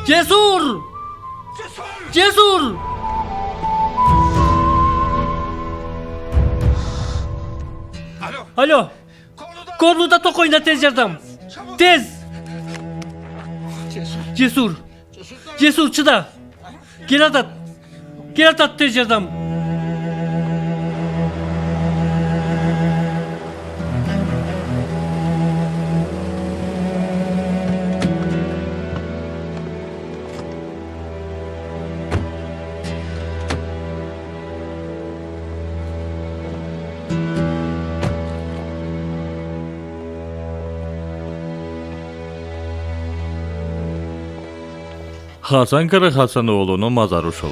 Cesur! Cesur! Alo. Korluda tok oyna tez yardım. Tez. Cesur. Cesur çıda. Gel atat. Gel atat tez yardım. Hasan Kara Hasanoğlu'nun mazarı uşul.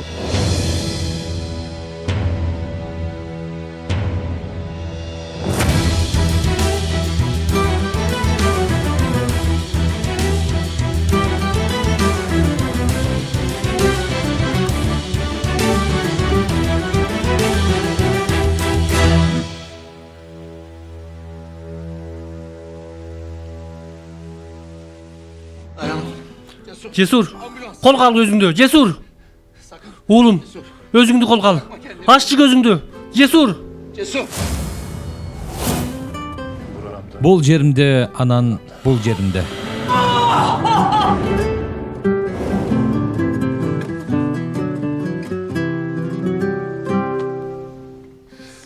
Cesur. Kol kal gözüngdü. Cesur. Oğlum. Özüngdü kol kal. Aççı gözüngdü. Cesur. Bol jerimde anan bol jerimde.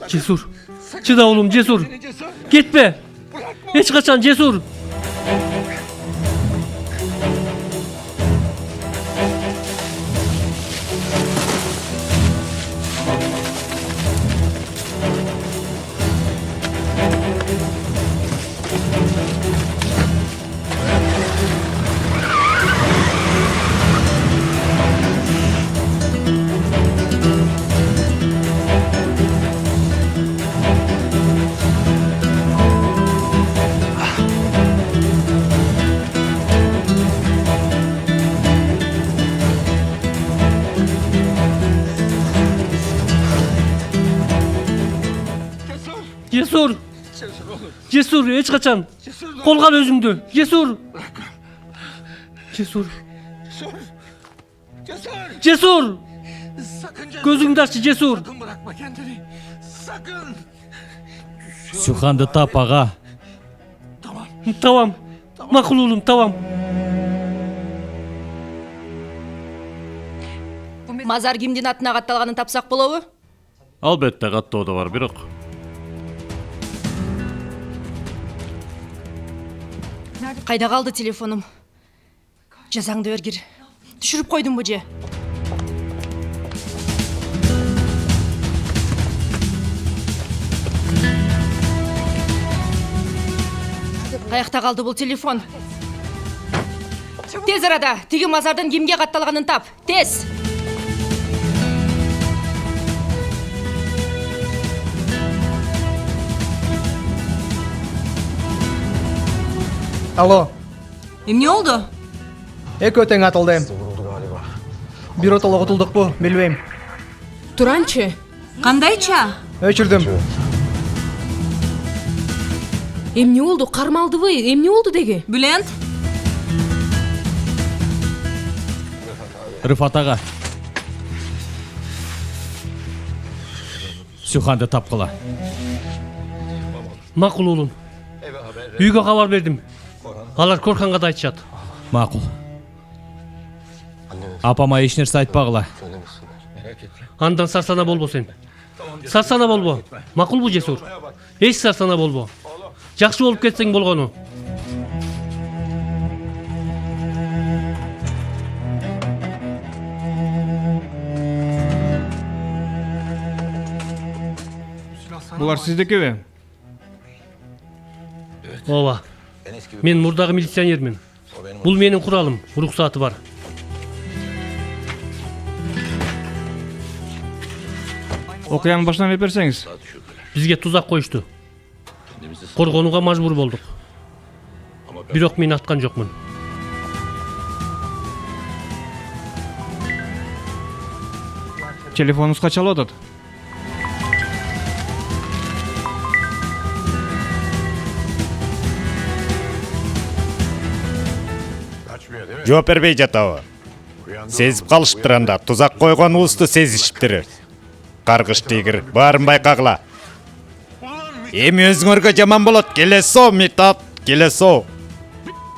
Cesur. Çıda oğlum cesur. Gitme. Hiç kaçan cesur. Cesur. Cesur hiç kaçan. Kol kal özüngdü. Cesur. Cesur. Cesur. Gözüngdü açtı cesur. Sakın bırakma kendini. Sakın. Sükandı tap ağa. Tamam. Makul oğlum tamam. Mazar кимдин атына катталганын тапсак болобу? Albatta katta da var biraق. Кайда калды телефонум? Жазаңды бергир. Түшүрүп койдумбу же? Каякта калды бул телефон? Тез арада тиги мазардын кимге катталганын тап. Тез. Алло, Эмне болду? экөө тең атылды. Бир отолго утулдукпу, билбейм. Туранчы. Кандайча? Өчүрдүм. Эмне болду? Кармалдыбы? Эмне болду деги? Бүлент? Рыфат ага. Суханды тапкыла. Макул улум. Үйгө кабар бердим. Алар Корханга да айтышат. Макул. Апама эч нерсе айтпагыла. Андан сарсана болбо сен. Сарсана болбо. Макулбу Жесур? Эч сарсана болбо. Жакшы болуп кетсең болгону. Булар сиздикиби? Ооба. Мен мурдагы милиционермин. Бул менин куралым, уруксаты бар. Окуянын башынан алып берсеңиз. Бизге тузак коюшту. Коргонууга мажбур болдук. Бирок мен аткан жокмун. Телефонуңуз качалып атат? Жооп бербей жатабы? Сезип калышыптыр анда, тузак койгонубузду сезишиптир. Каргыш тигир, баарын байкагыла. Эми өзүңөргө жаман болот, келесо, Митат, келесо.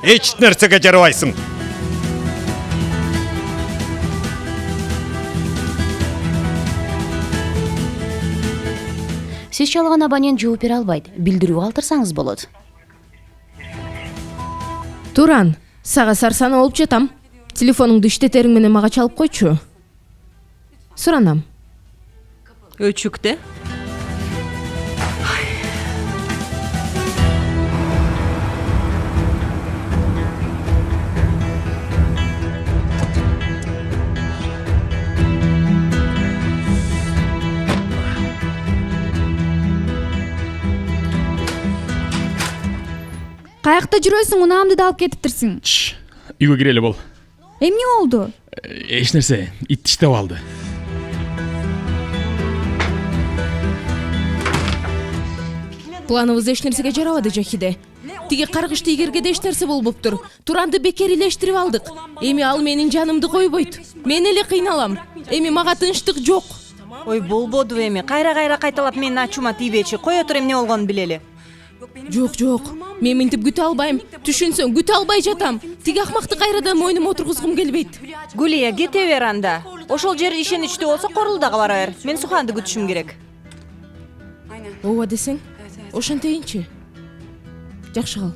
Эч нерсеге жарабайсың. Сиз чалган абонент жооп бере албайт. Билдирүү калтырсаңыз болот. Туран, сага сарсана болуп жатам. Телефонуңду иштетериң менен мага чалып койчу. Суранам. Өчүктө? Каякта жүрөсүң, унаамды да алып кетиптирсиң. Үйгө кирели бол. Эмне болду? Эч нерсе, ит иштеп алды. Планыбыз эч нерсеге жарабады, Жахиде. Тиги каргыш тигерге да эч нерсе болбоптур. Туранды бекер илештирип алдык. Эми ал менин жанымды койбойт. Мен эле кыйналам. Эми мага тынчтык жок. Ой, болбоду эми. Кайра кайталап менин ачуума тийбечи. Кое тур, эмне болгонун билели. Жок. Мен мынтип күтө албайм. Түшүнсөң, күтө албай жатам. Тиги акмакты кайрадан мойнума отургузгум келбейт. Гулия, кете бер анда. Ошол жер ишеничтүү болсо корулдага бара бер. Мен Суханды күтүшүм керек. Ооба десең, ошентейинчи. Жакшы кал.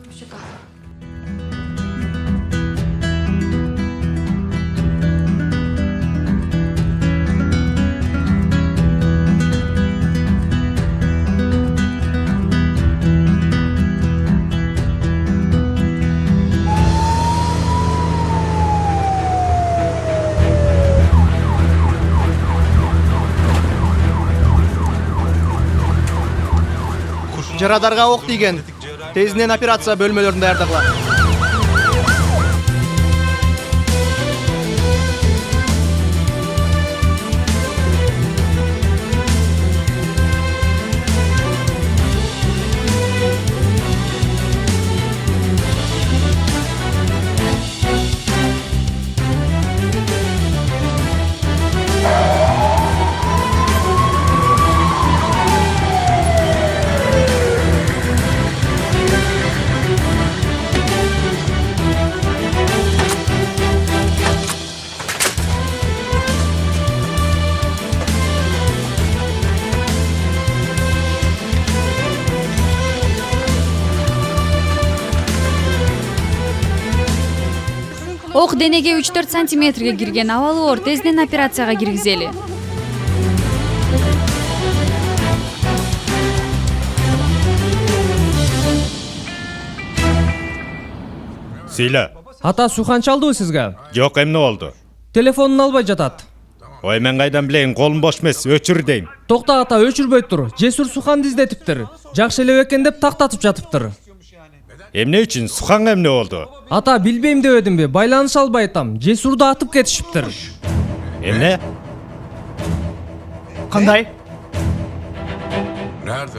Жарадарга ок тийген. Тезинен операция бөлмөлөрүн даярдагыла. Ок денеге 3-4 сантиметрге кирген, абалы оор, тезинен операцияга киргизели. Сөйле. Ата Сухан чалдыбы сизге? Жок, эмне болду? Телефонун албай жатат. Ой, мен кайдан билейин, колум бош эмес, өчүр дейм. Токта ата, өчүрбөй тур. Жесур Суханды издетиптир. Жакшы эле экен деп тактатып жатыптыр. Эмне үчүн? Суханга эмне болду? Ата билбейм дебедимби? Байланыша албай атам. Жесурду атып кетишиптир. Эмне? Кандай?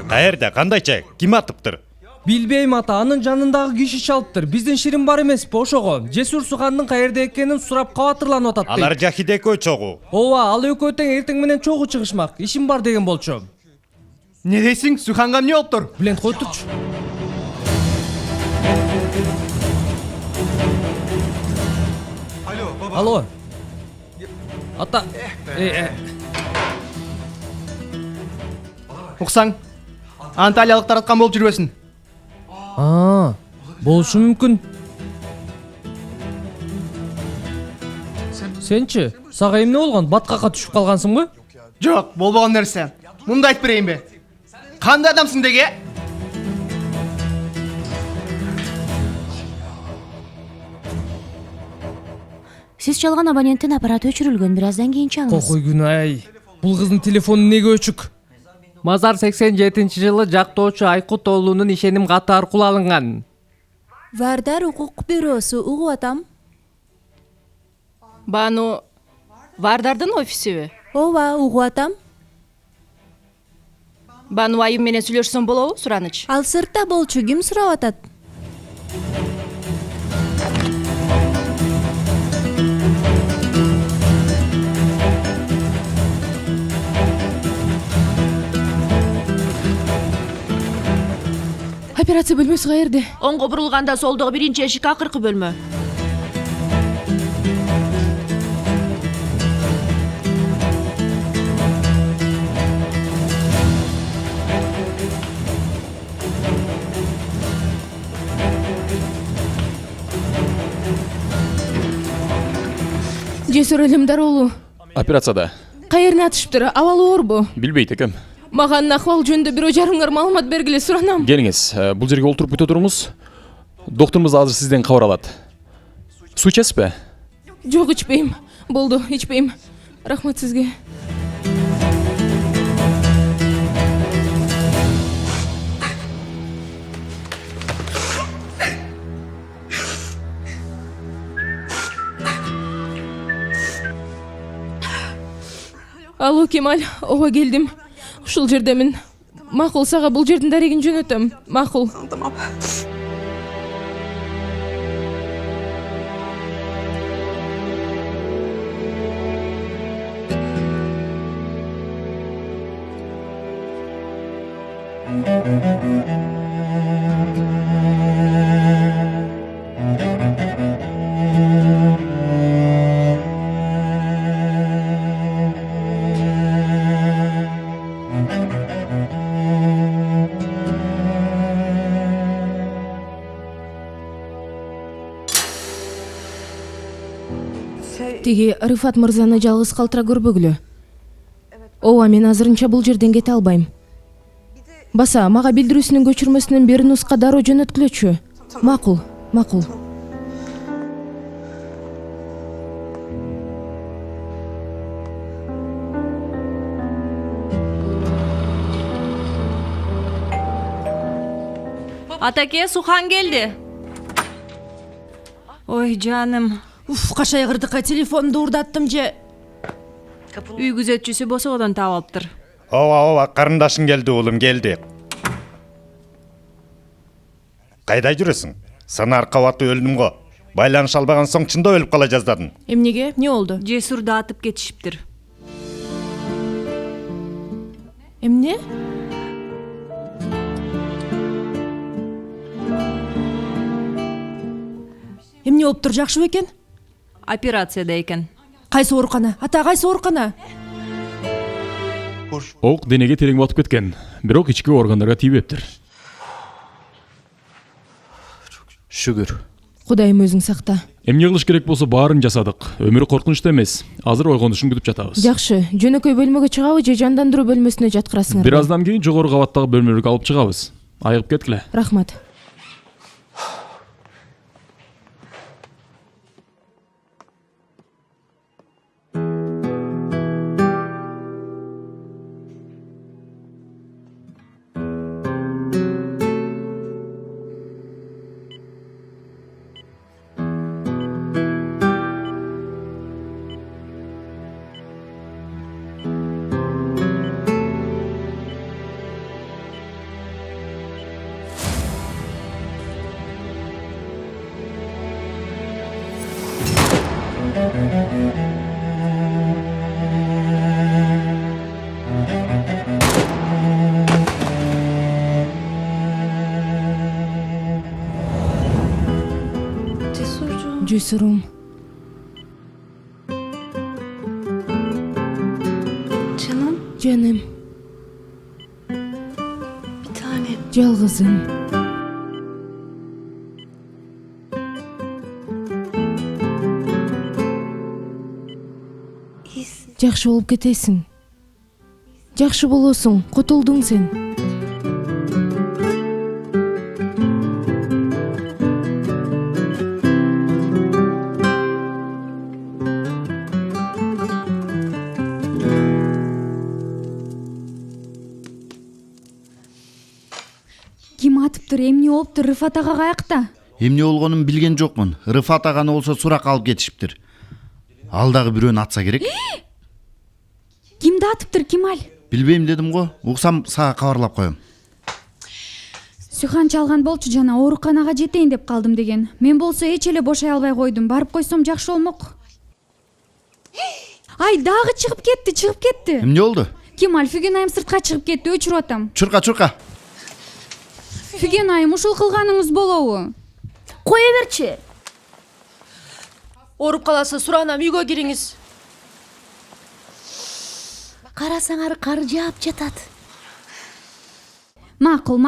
Каерде, кандайча? Ким атыптыр? Билбейм ата, анын жанындагы киши чалыптыр. Биздин ширин бар эмеспи ошого? Жесур Сухандын каерде экенин сурап кабатырланып атат. Алар Жахиде экөө чогуу. Ооба, ал экөө тең эртең менен чогуу чыгышмак. Ишим бар деген болчу. Не дейсиң? Суханга эмне болуптур? Билен кой турчу. Алло. Ата. Уксаң, Анталиялык тараткан болуп жүрбөсүн. Болушу мүмкүн. Сенчи, сага эмне болгон? Баткакка түшүп калгансыңбы? Жок, болбогон нерсе. Мындай айтып берейинби? Кандай адамсың деге? Сиз чалган абоненттин аппараты өчүрүлгөн, бир аздан кийин чалыңыз. Кокой күн ай. Бул кыздын телефону неге өчүк? Мазар 87-жылы жактоочу Айкут оолунун ишеним каты аркылуу алынган. Вардар укук бюросу угуп атам. Бану Вардардын офисиби? Ооба, угуп атам. Бану айым менен сүйлөшсөм болобу, Сураныч? Ал сыртта болчу, ким сурап атат? Операция бөлмөсү каерде? Оңго бурулганда солдогу биринчи эшик, акыркы бөлмө. Жесур Элимдар оолу. Операцияда. Каерine атышыптыр? Абалы оорбу? Билбейт экем. Маған ахвал жөнүндө бирөө жарымыңар маалымат бергиле суранам. Келиңиз, бул жерге олтуруп бүтө туруңуз. Докторумуз азыр сизден кабар алат. Суу ичесизби? Жок, ичпейм. Болду, ичпейм. Рахмат сизге. Алло, Кемаль, ого келдим. Ушул жердемин. Макул, сага бул жердин дарегин жөнөтөм. Макул. Tamam. Тиги Рыфат мырзаны жалгыз калтыра көрбөгүлө. Ооба, мен азырынча бул жерден кете албайм. Баса, мага билдирүүсүнүн көчүрмөсүнөн бир нуска дароо жөнөткүлөчү. Макул, макул. Атаке, Сухан келди. Ой, жаным. Кашай кырдыкка телефонду уурдаттым же. Үй күзөтчүсү босогодон таап алыптыр. Ооба, карындашың келди, уулум, келди. Кайда жүрөсүң? Сана аркабаты өлдүм го. Байланыш албаган соң чында өлүп кала жаздадың. Эмнеге? Эмне болду? Жесурду атып кетишиптир. Эмне? Эмне болуптур, жакшыбы экен? Операцияда экен. Кайсы оорукана? Ата, кайсы оорукана? Ок денеге терең батып кеткен. Бирок ички органдарга тийбептир. Шүгүр. Кудайым өзүң сакта. Эмне кылыш керек болсо баарын жасадык. Өмүрү коркунучта эмес. Азыр ойгонушун күтүп жатабыз. Жакшы, жөнөкөй бөлмөгө чыгабы же жандандыруу бөлмөсүнө жаткырасыңар? Бир аздан кийин жогору кабаттагы бөлмөлөргө алып чыгабыз. Айыгып кеткиле. Рахмат. Жесурум. Canım. Canım. Bir tanem. Жалгызым. Жакшы болуп кетесиң. Жакшы болосуң, котулдуң сен. Ким атыптыр, эмне болуптур, Рыфат ага каякта? Эмне болгонун билген жокмун. Рыфат аганы болсо сурак алып кетишиптир. Ал дагы бирөөнү атса керек. Кимди атыптыр, Кемал? Билбейм дедим го. Уксам сага кабарлап коем. Сүйхан чалган болчу, жана ооруканага жетейин деп калдым деген. Мен болсо эч эле бошой албай койдум. Барып койсом жакшы болмок. Ай, дагы чыгып кетти. Эмне болду? Кемал, Фүген айым сыртка чыгып кетти, өчүрүп атам. Чурка. Фүген айым, ушул кылганыңыз болобу? Кое берчи. Ооруп каласы суранам, үйгө кириңиз. Карасаңар кар жаап жатат. Макул.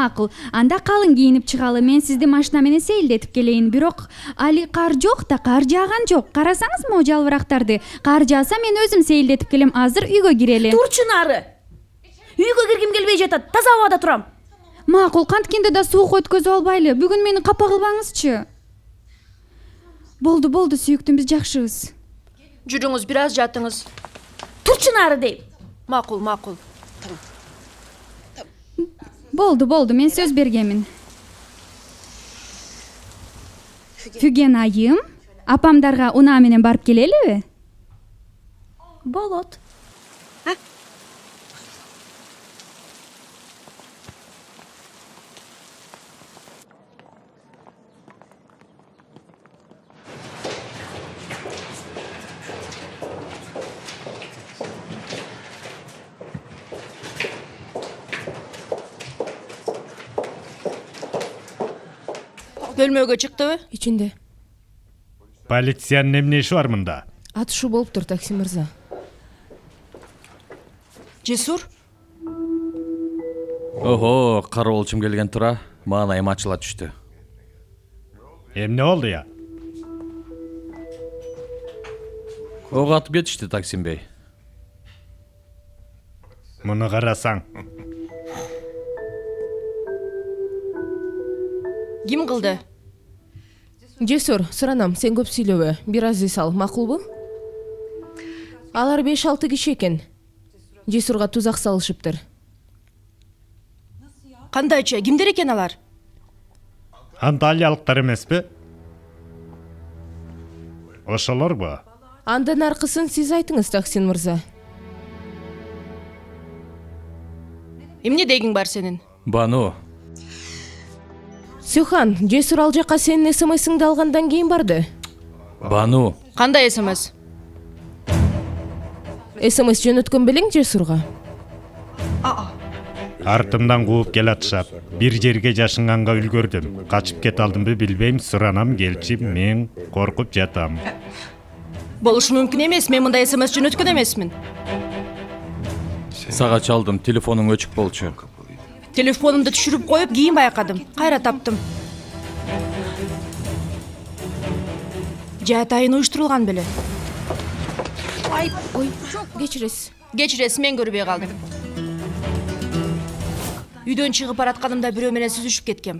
Анда калың кийинип чыгалы. Мен сизди машина менен сейилдетип келейин. Бирок али кар жок да, кар жааган жок. Карасаңыз могу жалбырактарды. Кар жааса мен өзүм сейилдетип келем. Азыр үйгө кирели. Турчу нары. Үйгө киргим келбей жатат. Таза абада турам. Макул, канткенде да суук өткөзүп албайлы. Бүгүн мени капа кылбаңызчы. Болду, сүйүктүм, биз жакшыбыз. Жүрүңүз, бир аз жатыңыз. Турчу нары дейм. Макул. Болду, мен сөз бергенмин. Фүген айым, апамдарга унаа менен барып келелиби? Болот. Бөлмөгө чыктыбы? Ичинде. Полициянын эмне иши бар мында? Атышуу болуптур, такси мырза. Жесур? Ого, кароолчум келген тура. Маанайым ачыла түштү. Эмне болду я? Ок атып кетишти, Таксим бей. Муну карасаң. Ким кылды? Жесур, суранам, сен көп сүйлөбө. Бир аз эс ал, макулбу? Алар 5-6 киши экен. Жесурга тузак салышыптыр. Кандайча, кимдер экен алар? Анталиялыктар эмеспи? Ошолорбу? Андан аркысын сиз айтыңыз, Таксин мырза. Эмне дегиң бар сенин? Бану, Сүйхан, Жесур ал жака сенин СМС'ыңды алгандан кийин барды. Бану. Кандай СМС? СМС жөнөткөн белең Жесурга? Артымдан кууп келатышат. Бир жерге жашынганга үлгөрдүм. Качып кете алдымбы билбейм, суранам, келчи, мен коркуп жатам. Болушу мүмкүн эмес, мен мындай СМС жөнөткөн эмесмин. Сага чалдым, телефонуң өчүк болчу. Телефонумду түшүрүп коюп, кийин байкадым. Кайра таптым. Жатайын уюштурулган беле. Ой, кечиресиз. Мен көрбөй калдым. Үйдөн чыгып баратканымда бирөө менен сүзүшүп кеткем.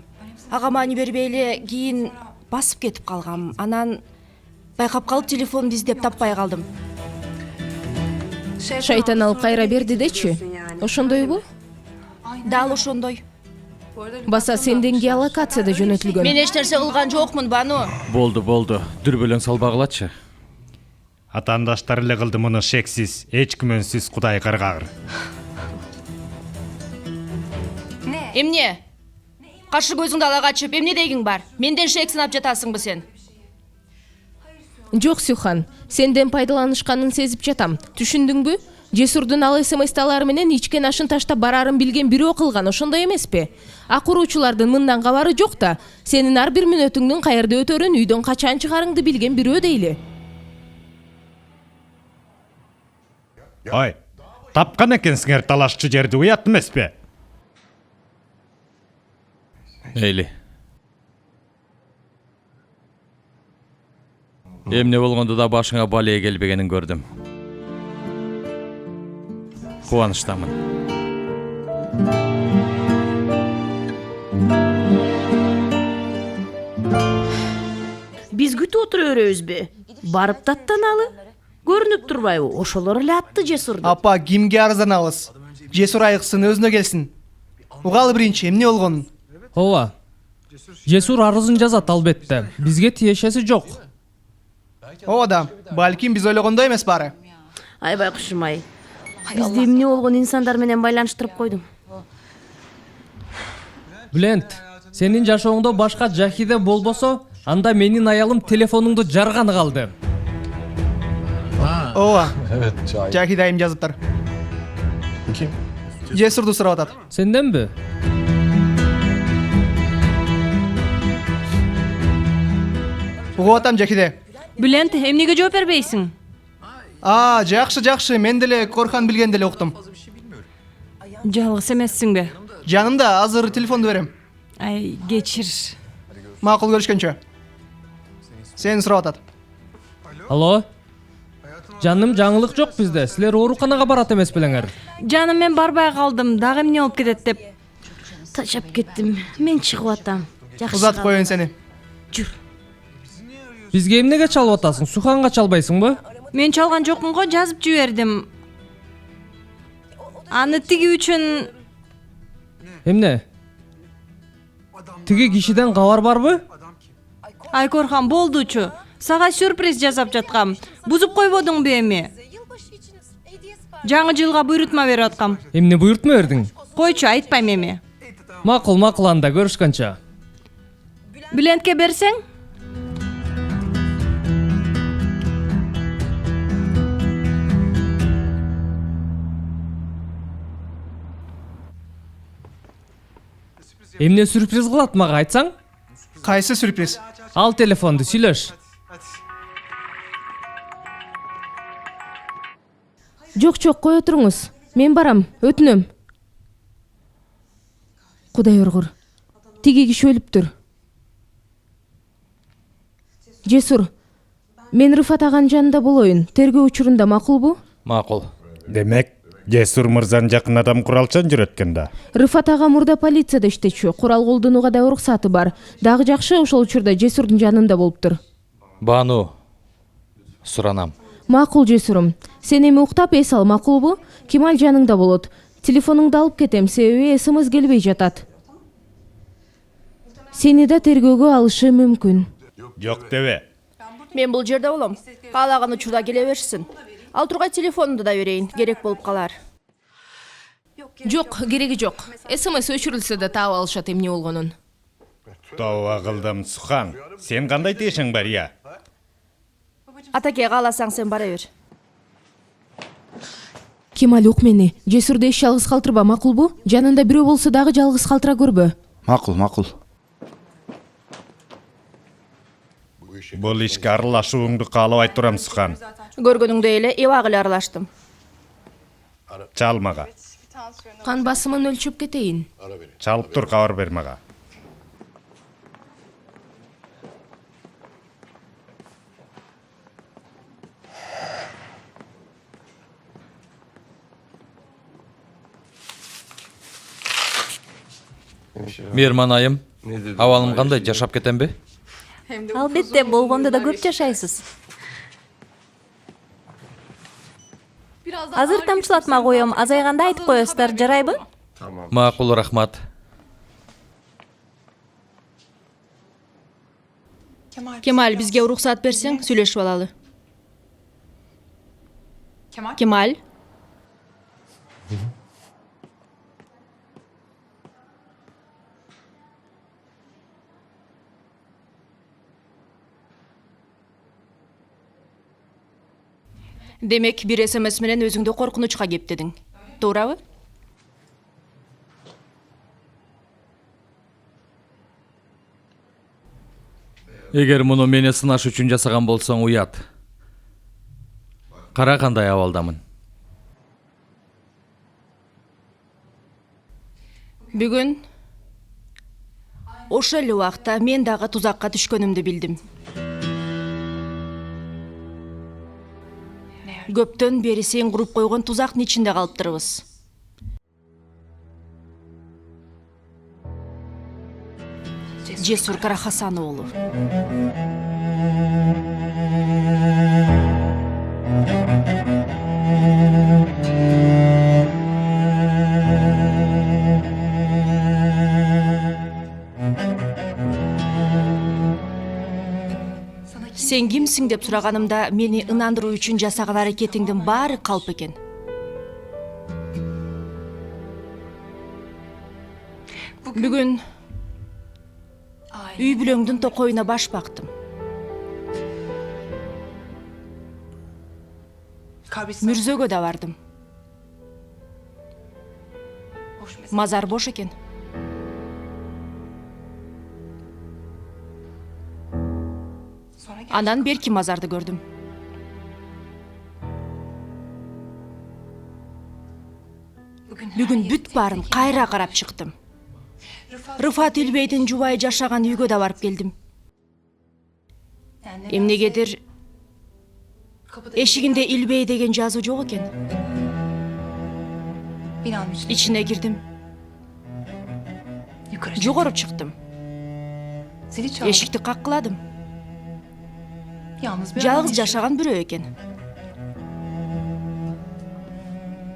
Ага маани бербей эле кийин басып кетип калгам. Анан байкап калып телефонду издеп таппай калдым. Шайтан алып кайра берди дечи. Ошондойбу? Дал ошондой. Баса сенден геолокацияда жөнөтүлгөн. Мен эч нерсе кылган жокмун, Бану. Болду. Дүрбөлөң салбагылачы. Атаандаштар эле кылды муну шексиз, эч ким өнсүз Кудай кыргагыр. Эмне? Каршы көзүңдү ала качып, эмне дегиң бар? Менден шек сынап жатасыңбы сен? Жок, Сүйхан, сенден пайдаланышканын сезип жатам. Түшүндүңбү? Жесурдун ал СМС-талары менен ичкен ашын таштап барарын билген бирөө кылган, ошондой эмеспи? Ак уруучулардын мындан кабары жок да, сенин ар бир мүнөтүңдүн каерде өтөрүн, үйдөн качан чыгарыңды билген бирөө дейли. Ой, тапкан экенсиңер талашчы жерди, уят эмеспи? Мейли. Эмне болгондо да башыңа балия келбегенин көрдүм. Кубанычтамын. Биз күтүп отура беребизби? Барып даттаналы. Көрүнүп турбайбы? Ошолор эле атты Жесурду. Апа, кимге арызданабыз? Жесур айыксын, өзүнө келсин. Угалы биринчи, эмне болгонун? Ооба. Жесур арызын жазат албетте. Бизге тиешеси жок. Ооба да, балким биз ойлогондой эмес баары. Ай байкушум ай. Бизди эмне болгон инсандар менен байланыштырып койдуң. Блент, сенин жашооңдо башка Жахиде болбосо, анда менин аялым телефонуңду жарганы калды. Ооба. Жаки дайым жазыптыр. Ким? Жесурду сурап атат. Сенденби? Угуп атам Жакиде. Бүлент, эмнеге жооп бербейсиң? Жакшы, мен деле Корхан билген деле уктум. Жалгыз эмессиңби? Жанымда, азыр телефонду берем. Ай, кечир. Макул, көрүшкөнчө. Сени сурап атат. Алло? Жаным, жаңылык жок бизде. Силер ооруканага барат эмес белеңер? Жаным, мен барбай калдым. Дагы эмне болуп кетет деп. Тажап кеттим. Мен чыгып атам. Жакшы. Узатып коеюн сени. Жүр. Бизге эмнеге чалып атасың? Суханга чалбайсыңбы? Мен чалган жокмун го, жазып жибердим. Аны тиги үчүн Эмне? Тиги кишиден кабар барбы? Айкорхан болдучу. Сага сюрприз жасап жаткам. Бузуп койбодуңбу эми? Жаңы жылга буйрутма берип аткам. Эмне буйртма бердиң? Койчу, айтпайм эми. Макул анда, көрүшкөнчө. Билентке берсең? Эмне сюрприз кылат мага, айтсаң? Кайсы сюрприз? Ал телефонду, сүйлөш. Жок, кое туруңуз. Мен барам, өтүнөм. Кудай ургур. Тиги киши өлүптүр. Жесур, мен Рыфат аган жанында болоюн. Тергөө учурунда макулбу? Макул. Демек, Жесур мырзанын жакын адам куралчан жүрөткөн да. Рыфат ага мурда полицияда иштечү. Курал колдонууга да уруксаты бар. Дагы жакшы, ошол учурда Жесурдун жанында болуптур. Бану. Суранам. Макул Жесурум. Сен эми уктап эс ал, макулбу? Кемал жаныңда болот. Телефонуңду алып кетем, себеби СМС келбей жатат. Сени да тергөөгө алышы мүмкүн. Жок дебе. Мен бул жерде болом. Каалаган учурда келе берсин. Ал тургай телефонумду да берейин, керек болуп калар. Жок, кереги жок. СМС өчүрүлсө да таап алышат эмне болгонун. Тооба кылдым, Сухан. Сен кандай тиешең бар, я? Атаке, кааласаң сен бара бер. Кемал, ук мени. Жесурду эч жалгыз калтырба, макулбу? Жанында бирөө болсо дагы жалгыз калтыра көрбө. Макул. Бул ишке аралашууңду каалабай турам, Сухан. Көргөнүңдөй эле эбак эле аралаштым. Чал мага. Кан басымын өлчөп кетейин. Чалып тур, кабар бер мага. Мейман айым. Абалым кандай, жашап кетемби? Албетте, болгондо да көп жашайсыз. Азыр тамчылатма коем, азайганда айтып коесуздар, жарайбы? Макул, рахмат. Кемаль, бизге уруксат берсең, сүйлөшүп алалы. Кемаль? Демек бир СМС менен өзүңдү коркунучка кептедиң. Туурабы? Эгер муну мени сынаш үчүн жасаган болсоң уят. Кара кандай абалдамын. Бүгүн ошол эле убакта мен дагы тузакка түшкөнүмдү билдим. Көптөн бери сен куруп койгон тузактын ичинде калыптырбыз. Жесур Карахасан уулу. Сен кимсиң деп сураганымда мени ынандыруу үчүн жасаган аракетиңдин баары калп экен. Бүгүн үй бүлөңдүн токоюна баш бактым. Мүрзөгө да бардым. Мазар бош экен. Анан берки мазарды көрдүм. Бүгүн бүт баарын кайра карап чыктым. Рыфат Илбейдин жубайы жашаган үйгө да барып келдим. Эмнегедир эшигинде Илбей деген жазуу жок экен. Ичине кирдим. Жогору чыктым. Эшикти каккыладым. Жалгыз жашаган бирөө экен.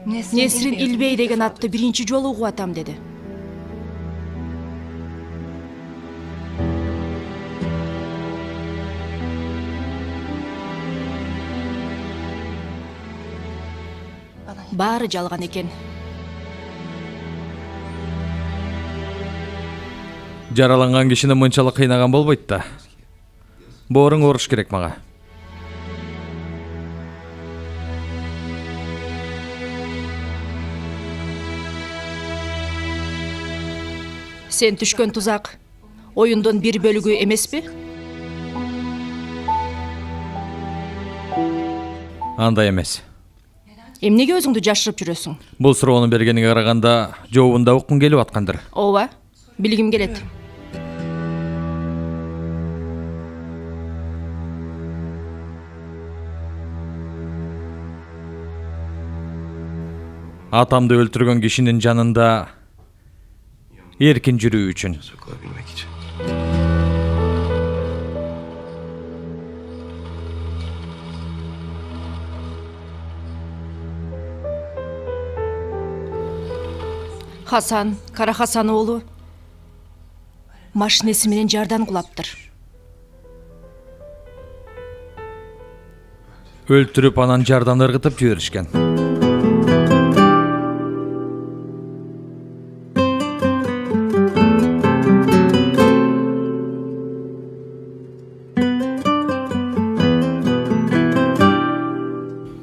Несрин Илбей деген атты биринчи жолу угуп атам деди. Баары жалган экен. Жараланган кишини мынчалык кыйнаган болбойт да. Бооруң ооруш керек мага. Сен түшкөн тузак оюндун бир бөлүгү эмеспи? Андай эмес. Эмнеге өзүңдү жашырып жүрөсүң? Бул суроону бергениңе караганда жообунда уккуң келип аткандыр. Ооба, билгим келет. Атамды өлтүргөн кишинин жанында эркин жүрүү үчүн. Хасан, Карахасан уулу машинеси менен жардан кулаптыр. Өлтүрүп анан жардан ыргытып жиберишкен.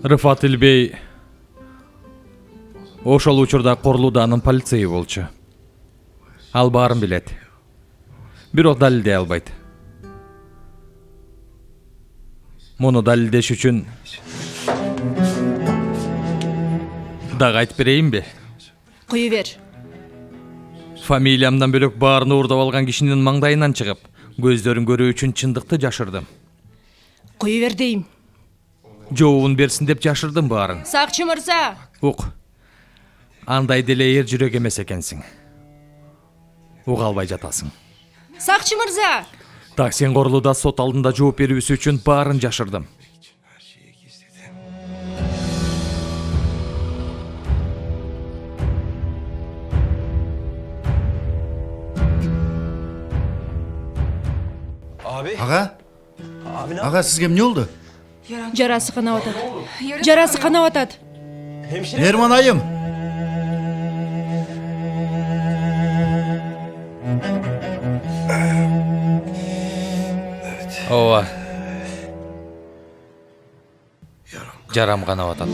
Рыфат Илбей ошол учурда Корлууданын полицейи болчу. Ал баарын билет. Бирок далилдей албайт. Муну далилдеш үчүн дагы айтып берейинби? Куй бер. Фамилиямдан бөлөк баарын уурдап алган кишинин маңдайынан чыгып, көздөрүн көрүү үчүн чындыкты жашырдым. Куй бер дейм. Жообун берсин деп жашырдым баарын. Сакчы мырза. Ук. Андай деле эр жүрөк эмес экенсиң. Уга албай жатасың. Сакчы мырза. Так сен Корлууда сот алдында жооп берүүсү үчүн баарын жашырдым. Ага, сизге эмне болду? Жарасы канап атат. Жарасы канап атат. Нерман айым. Ооба. жарам канап атат.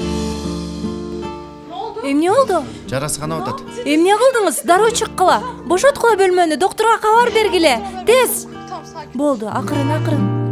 Эмне болду? Жарасы канап атат. Эмне кылдыңыз? Дароо чыккыла. Бошоткула бөлмөнү, доктурга кабар бергиле. Тез. Болду, акырын.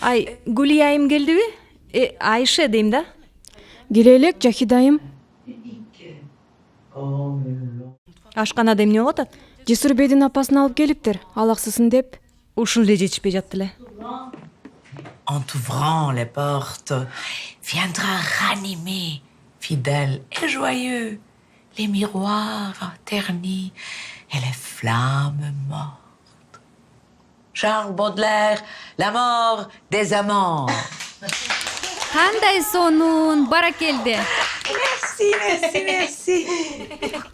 Ай, Гулия айым келдиби? Айша дейм да. Келе элек, Жахидайым. Ашканада эмне болуп атат? Жесур бейдин апасын алып келиптир, алаксысын деп. Ушул эле жетишпей жатты эле. En t'ouvrant les portes, viendra ranimer, fidèle et joyeux, les miroirs ternis et les flammes mortes. Charles Baudelaire, La mort des amants. Кандай сонун, баракелде. Merci.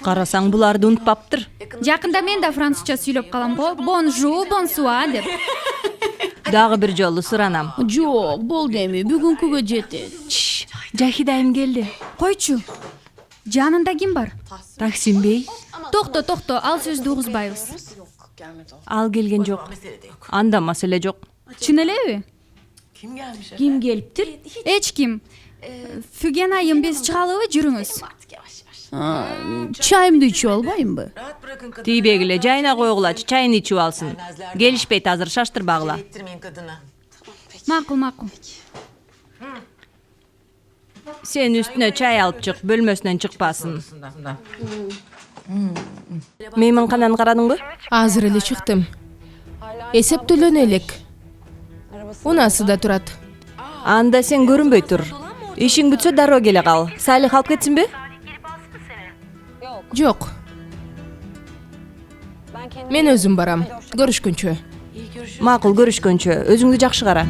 Карасаң буларды унутпаптыр. Жакында мен да французча сүйлөп калам го. Бонжу, бонсуа деп. Дагы бир жолу суранам. Жок, болду эми, бүгүнкүгө жетет. Жахидайым келди. Койчу. Жанында ким бар? Таксим бей. Токто, ал сөздү угузбайбыз. Ал келген жок. Анда маселе жок. Чын элеби? Ким келиптир? Эч ким. Fügen айым, биз чыгалыбы, жүрүңүз. Чайымды ичип албайымбы? Тийбегиле, жайына койгулачы, чайын ичип алсын. Келишпейт азыр, шаштырбагыла. Макул. Сен үстүнө чай алып чык, бөлмөсүнөн чыкпасын. Мейманкананы карадыңбы? Азыр эле чыктым. Эсеп төлөнө элек. Унасы да турат. Анда сен көрүнбөй тур. Ишиң бүтсө дароо келе кал. Салих алып кетсинби? Жок. Мен өзүм барам. Көрүшкөнчө. Макул, көрүшкөнчө. Өзүңдү жакшы кара.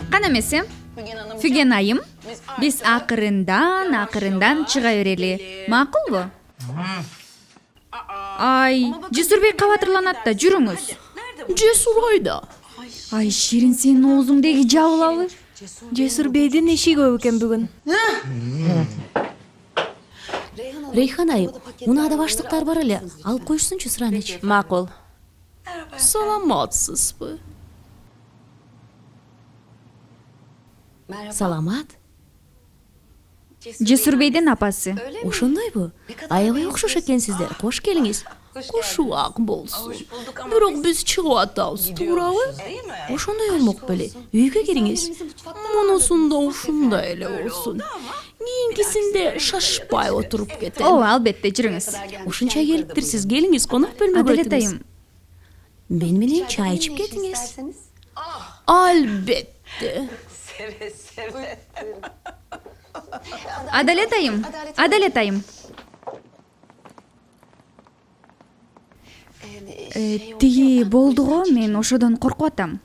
Кана эмесе? Fügen айым, биз акырындан чыга берели. Макулбу? Ай, Жесурбек кабатырланат да, жүрүңүз. Жесур айда. Ай, Ширин, сенин оозуңдеги жабылабы? Жесурбейдин иши көп экен бүгүн. Рейхан айым, унаада баштыктар бар эле, алып коюшсунчу Сураныч. Макул. Саламатсызбы? Саламат. Жесурбейдин апасы. Ошондойбу? Аябай окшош экенсиздер. Кош келиңиз. Кошуак болсун. Бирок биз чыгып атабыз, туурабы? Ошондой болмок беле. Үйгө кириңиз. Мунусунда ушундай эле болсун. Кийинкисинде шашпай отуруп кетем. Албетте, жүрүңүз. Ушунча келиптирсиз, келиңиз, конок бөлмөгө Аделет айым. Мен менен чай ичип кетиңиз. Албетте. Аделет айым. Тиги болду го, мен ошодон коркуп атам.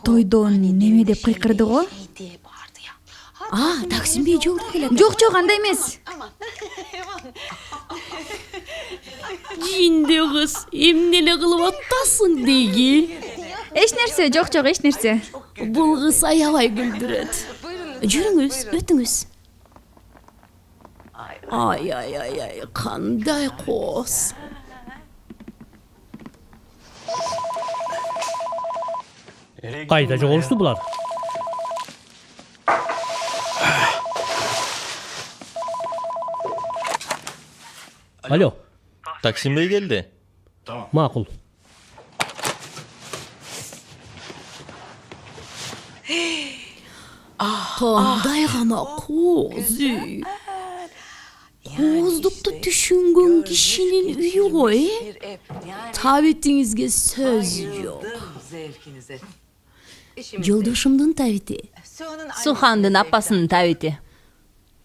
Тойдон неме деп кыйкырды го? Таксим бей жолдо келет. Жок, андай эмес. Жинде кыз, эмне эле кылып атасың деги? Эч нерсе, жок, эч нерсе. Бул кыз аябай күлдүрөт. Жүрүңүз, өтүңүз. Ай, кандай коз. Кайда жоголушту булар? Алло, Таксим бей келди. макул. Кандай гана коз үй. Коздукту түшүнгөн кишинин үйү го, Табитиңизге сөз жок. Жолдошумдун табити. Сухандын апасынын табити.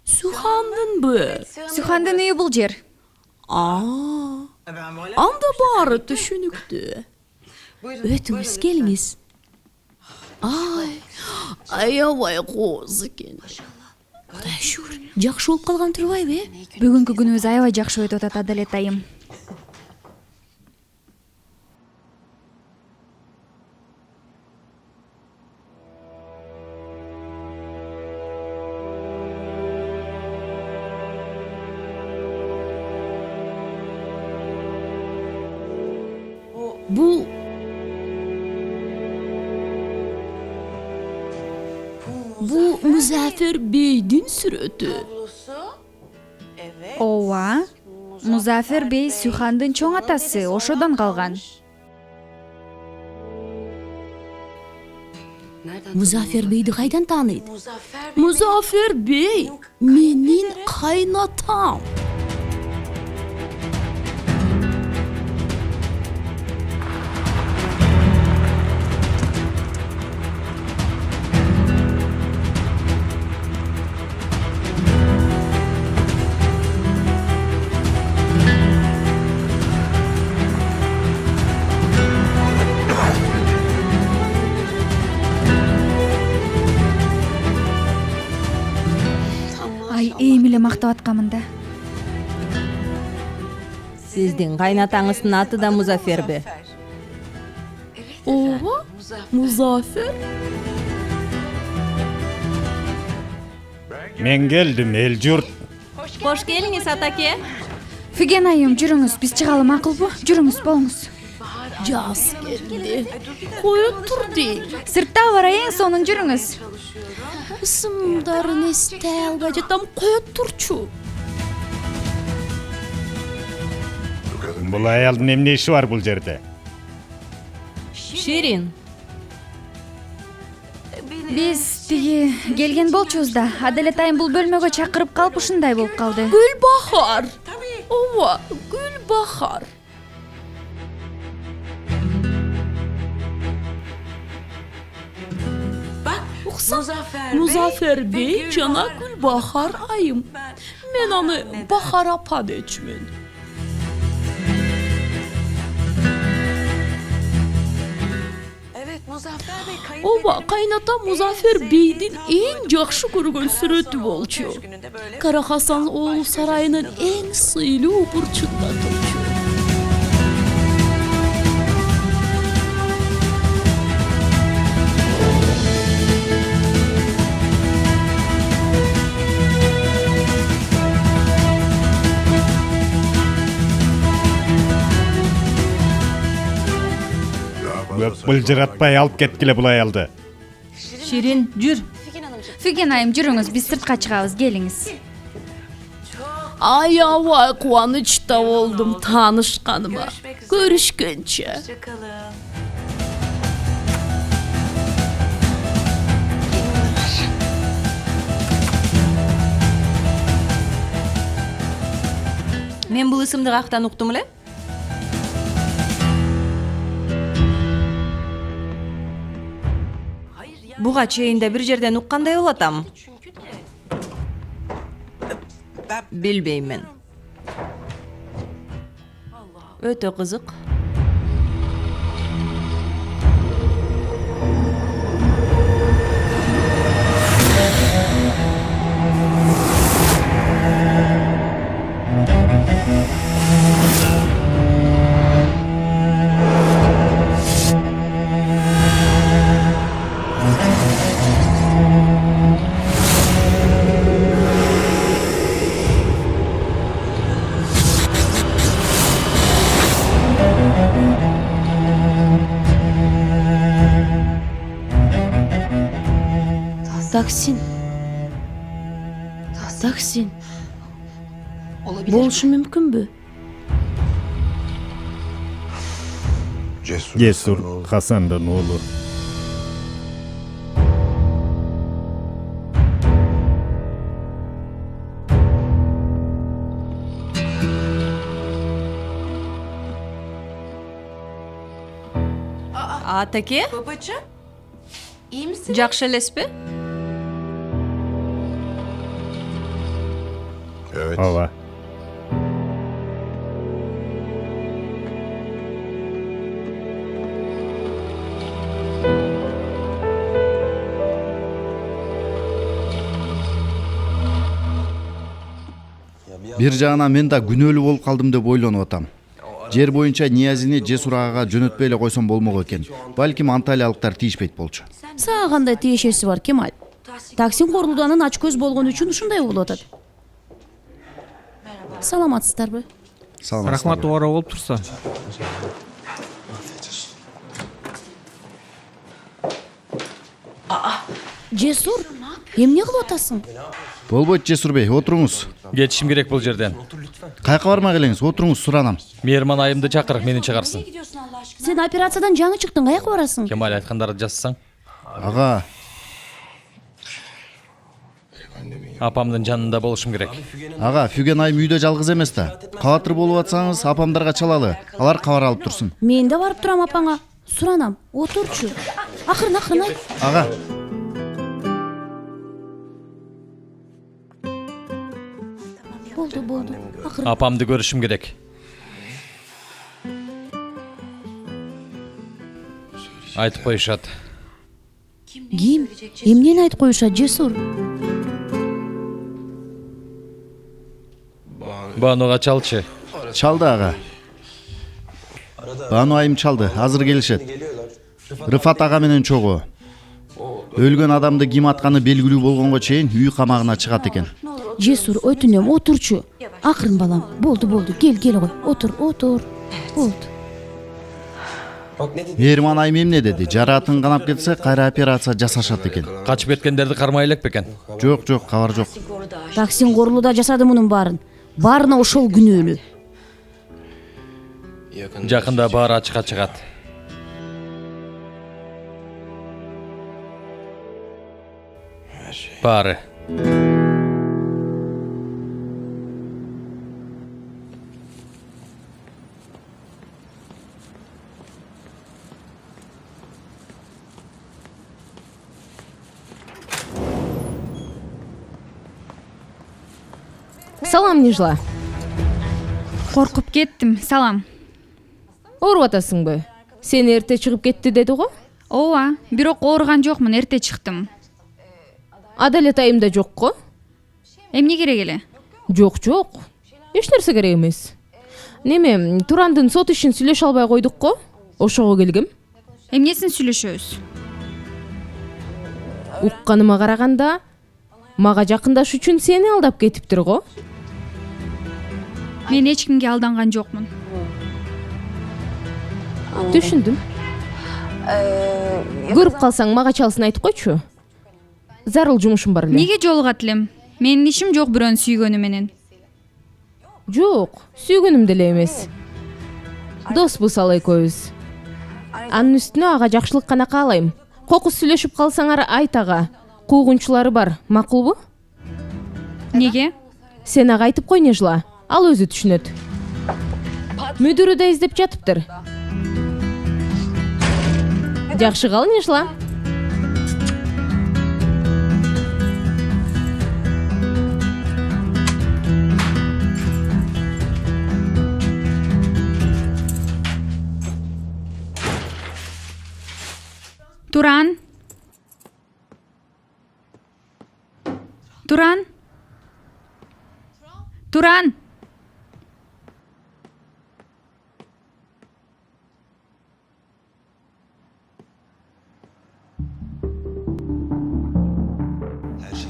Сухандынбы? Сухандын үйү бул жер. Анда баары түшүнүктүү. Өтүңүз, келиңиз. Аябай коз экен. Кудай шүгүр, жакшы болуп калган турбайбы? Бүгүнкү күнүбүз аябай жакшы өтүп атат, Адалет айым. Бул Музафер бейдин сүрөтү. Ооба. Музафер бей Сухандын чоң атасы, ошодон калган. Музафер бейди кайдан тааныйт? Музафер бей менин кайнатам. Эми эле мактап атканмын да. Сиздин кайнатаңыздын аты да Музаферби? Ооба, Музафер. Мен келдим, эл журт. Кош келиңиз, атаке. Фиген айым, жүрүңүз, биз чыгалы, макулбу? Жүрүңүз, болуңуз. Жаз келди. Кое тур дейм. Сыртта бар, эң сонун жүрүңүз. Ысымдарын эстей албай жатам, кое турчу. Бул аялдын эмне иши бар бул жерде? Ширин. Биз тиги келген болчубуз да. Адалет айым бул бөлмөгө чакырып калып ушундай болуп калды. Гүлбахар. Ооба, Гүлбахар. Muzaffer Bey жана Gülbahar айым. Мен аны Бахар апа дечмин. Ооба, кайната Muzaffer Bey'дин эң жакшы көргөн сүрөтү болчу. Кара Хасан оолу сарайынын эң сыйлуу бурчунда турчу. Былжыратпай алып кеткиле бул аялды. Ширин, жүр. Фиген айым, жүрүңүз, биз сыртка чыгабыз, келиңиз. Аябай кубанычта болдум таанышканыма. Көрүшкөнчө. Мен бул ысымды каяктан уктум эле? Буга чейин да бир жерден уккандай болуп атам. Билбеймин. Өтө кызык. Таксин. Таксин. Болушу мүмкүнбү? Cesur Hasan'dan oğlu. Атаке? Babacığım, iyi misin? Жакшы элеспи? Ova. бир жагынан мен да күнөөлүү болуп калдым деп ойлонуп атам. Жер боюнча Ниязини Жесур агага жөнөтпөй эле койсом болмок экен. Балким анталиялыктар тийишпейт болчу. Сага кандай тиешеси бар, Кемаль? Таксин Корулуданын ач көз болгон үчүн ушундай болуп атат. Саламатсыздарбы? Рахмат, ора болуп турса. Жесур, эмне кылып атасың? Болбойт Жесур бей, отуруңуз. Кетишим керек бул жерден. Кайка бармай келиңиз, отуруңуз, суранам. Мейирман айымды чакыр, мени чыгарсын. Сен операциядан жаңы чыктың, каяка барасың? Кемаль айткандарды жазсаң. Ага, Апамдын жанында болушум керек. ага, Фюген айым үйдө жалгыз эмес да. Кабатыр болуп атсаңыз, апамдарга чалалы. Алар кабар алып турсун. Мен да барып турам апаңа. Суранам, отурчу. Акырын айт. Ага. Болду. Акырын. Апамды көрүшүм керек. Айтып коюшат. Ким? Эмнени айтып коюшат, Жесур? Бануга чалчы. Чалды ага. Бану айым чалды, азыр келишет. Рыфат ага менен чогуу. Өлгөн адамды ким атканы белгилүү болгонго чейин үй камагына чыгат экен. Жесур, өтүнөм, отурчу. Акырын балам. Болду. Кел кой. Отур. Болду. Мейирман айым эмне деди? Жараатын канап кетсе, кайра операция жасашат экен. Качып кеткендерди кармай элек бекен. Жок, кабар жок. Таксин Корулуда жасады мунун баарын. Баарына ошол күнөөлүү. Жакында баары ачыкка чыгат. Баары. Салам, Нижла. Коркуп кеттим. Салам. Ооруп атасыңбы? Сен эрте чыгып кетти деди го? Ооба, бирок ооруган жокмун, эрте чыктым. Адалет айымда жок го? Эмне керек эле? Жок. Эч нерсе керек эмес. Неме, Турандын сот ишин сүйлөшө албай койдук го? Ошого келгем. Эмнесин сүйлөшөбүз? Укканыма караганда, мага жакындаш үчүн сени алдап кетиптир го? Мен эч кимге алданган жокмун. Түшүндүм. Көрүп калсаң мага чалсын айтып койчу. Зарыл жумушум бар эле. Неге жолугат элем? Менин ишим жок бирөөнү сүйгөнү менен. Жок, сүйгөнүм деле эмес. Доспуз ал экөөбүз. Анын үстүнө ага жакшылык гана каалайм. Кокус сүйлөшүп калсаңар айт ага. Куугунчулары бар, макулбу? Неге? Сен ага айтып кой, Нежла. Ал өзү түшүнөт. Мүдүрү да издеп жатыптыр. Жакшы кал, Нежла. Туран.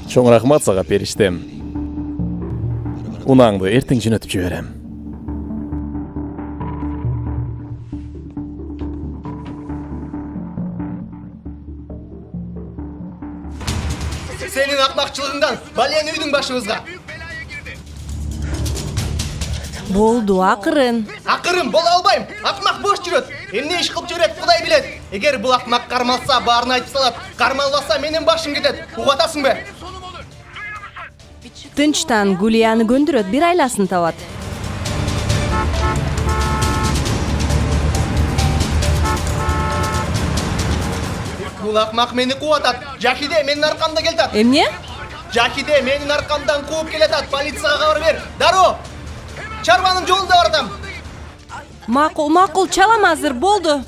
Чоң рахмат сага, периштем. Унааңды эртең жөнөтүп жиберем. чалсаң, балең үйдүң башыбызга. Болду, акырын. Акырын бола албайм. Акмак бош жүрөт. Эмне иш кылып жүрөт, Кудай билет. Эгер бул акмак кармалса, баарын айтып салат. Кармалбаса, менин башым кетет. Угатасыңбы? Тынчтан Гулияны көндүрөт, бир айласын табат. Бул акмак мени кубатат. Жахиде менин аркамда келатат. Эмне? Жахиде менин аркамдан кууп келатат. Полицияга кабар бер. Дароо. Чарбанын жолунда баратам. Макул, чалам азыр. Болду.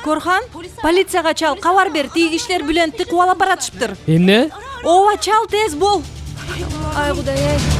Корхан, полицияга чал, кабар бер. Тиги кишилер Бülentти кубалап баратышыптыр. Эмне? Ооба, чал, тез бол. Ай, Кудай ай.